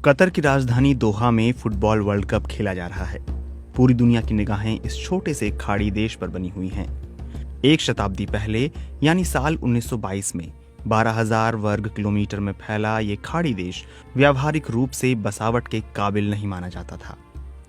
Qatar की राजधानी दोहा में फुटबॉल वर्ल्ड कप खेला जा रहा है। पूरी दुनिया की निगाहें इस छोटे से खाड़ी देश पर बनी हुई हैं। एक शताब्दी पहले यानी साल 1922 में 12,000 वर्ग किलोमीटर में फैला ये खाड़ी देश व्यावहारिक रूप से बसावट के काबिल नहीं माना जाता था।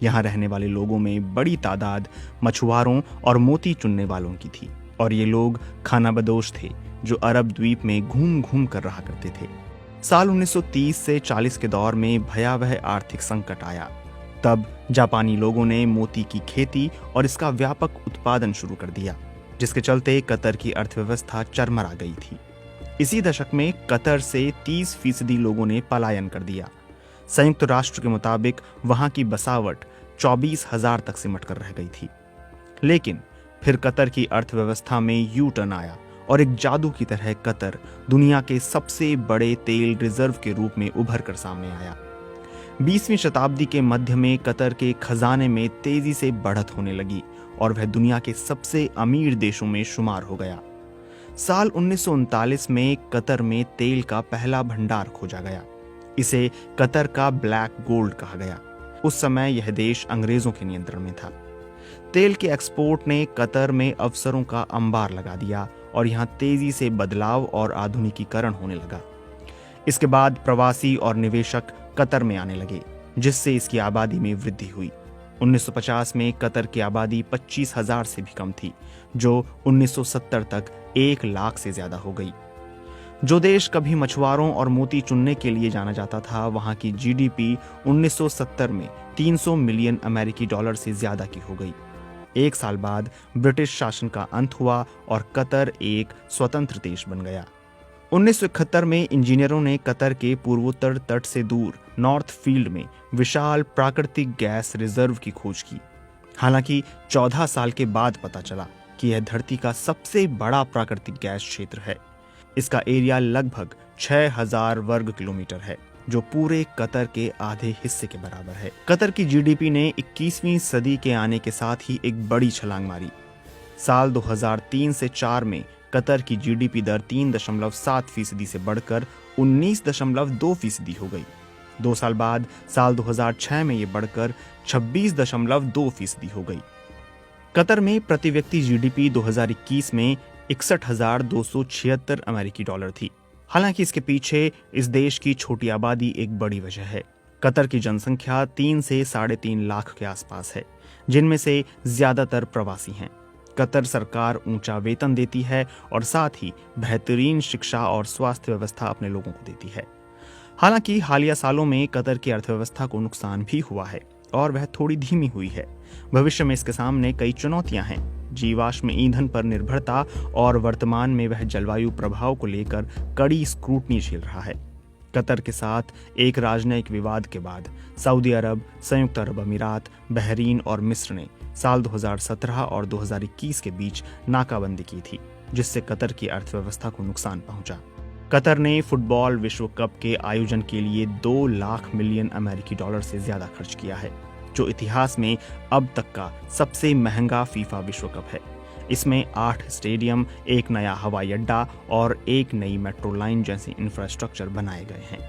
यहाँ रहने वाले लोगों में बड़ी तादाद मछुआरों और मोती चुनने वालों की थी, और ये लोग खानाबदोश थे जो अरब द्वीप में घूम घूम कर रहा करते थे। साल 1930 से 40 के दौर में भयावह आर्थिक संकट आया। तब जापानी लोगों ने मोती की खेती और इसका व्यापक उत्पादन शुरू कर दिया, जिसके चलते कतर की अर्थव्यवस्था चरमरा गई थी। इसी दशक में कतर से 30% लोगों ने पलायन कर दिया। संयुक्त राष्ट्र के मुताबिक वहां की बसावट 24,000 तक सिमट कर रह गई थी। लेकिन फिर कतर की अर्थव्यवस्था में यू टर्न आया और एक जादू की तरह कतर दुनिया के सबसे बड़े तेल रिजर्व के रूप में उभर कर सामने आया। 20वीं शताब्दी के मध्य में कतर के खजाने में तेजी से बढ़त होने लगी और वह दुनिया के सबसे अमीर देशों में शुमार हो गया। साल 1939 में कतर में तेल का पहला भंडार खोजा गया। इसे कतर का ब्लैक गोल्ड कहा गया। उस समय यह देश अंग्रेजों के नियंत्रण में था। तेल के एक्सपोर्ट ने कतर में अवसरों का अंबार लगा दिया और यहाँ तेजी से बदलाव और आधुनिकीकरण होने लगा। इसके बाद प्रवासी और निवेशक कतर में आने लगे, जिससे इसकी आबादी में वृद्धि हुई। 1950 में कतर की आबादी 25,000 से भी कम थी, जो 1970 तक 1 लाख से ज्यादा हो गई। जो देश कभी मछुआरों और मोती चुनने के लिए जाना जाता था, वहां की जीडीपी 1970 में 300 मिलियन अमेरिकी डॉलर से ज्यादा की हो गई। एक साल बाद ब्रिटिश शासन का अंत हुआ और कतर एक स्वतंत्र देश बन गया। 1971 में इंजीनियरों ने कतर के पूर्वोत्तर तट से दूर नॉर्थ फील्ड में विशाल प्राकृतिक गैस रिजर्व की खोज की। हालांकि 14 साल के बाद पता चला कि यह धरती का सबसे बड़ा प्राकृतिक गैस क्षेत्र है। इसका एरिया लगभग 6,000 वर्ग किलोमीटर है, जो पूरे कतर के आधे हिस्से के बराबर है। कतर की जीडीपी ने 21वीं सदी के आने के साथ ही एक बड़ी छलांग मारी। साल 2003 से 4 में कतर की जीडीपी दर 3.7% से बढ़कर 19.2% हो गई। 2 साल बाद साल 2006 में यह बढ़कर 26.2% हो गई। कतर में प्रति व्यक्ति जीडीपी 2021 में 61,276 अमेरिकी डॉलर थी। हालांकि इसके पीछे इस देश की छोटी आबादी एक बड़ी वजह है। कतर की जनसंख्या 3 से 3.5 लाख के आसपास है, जिनमें से ज्यादातर प्रवासी हैं। कतर सरकार ऊंचा वेतन देती है और साथ ही बेहतरीन शिक्षा और स्वास्थ्य व्यवस्था अपने लोगों को देती है। हालांकि हालिया सालों में कतर की अर्थव्यवस्था को नुकसान भी हुआ है और वह थोड़ी धीमी हुई है। भविष्य में इसके सामने कई चुनौतियां हैं। जीवाश्म ईंधन पर निर्भरता और वर्तमान में वह जलवायु प्रभाव को लेकर कड़ी स्क्रूटनी झेल रहा है। कतर के साथ एक राजनयिक विवाद के बाद सऊदी अरब, संयुक्त अरब अमीरात, बहरीन और मिस्र ने साल 2017 और 2021 के बीच नाकाबंदी की थी, जिससे कतर की अर्थव्यवस्था को नुकसान पहुंचा। कतर ने फुटबॉल विश्व कप के आयोजन के लिए 2 लाख मिलियन अमेरिकी डॉलर से ज्यादा खर्च किया है, जो इतिहास में अब तक का सबसे महंगा फीफा विश्व कप है। इसमें 8 स्टेडियम, एक नया हवाई अड्डा और एक नई मेट्रो लाइन जैसे इंफ्रास्ट्रक्चर बनाए गए हैं।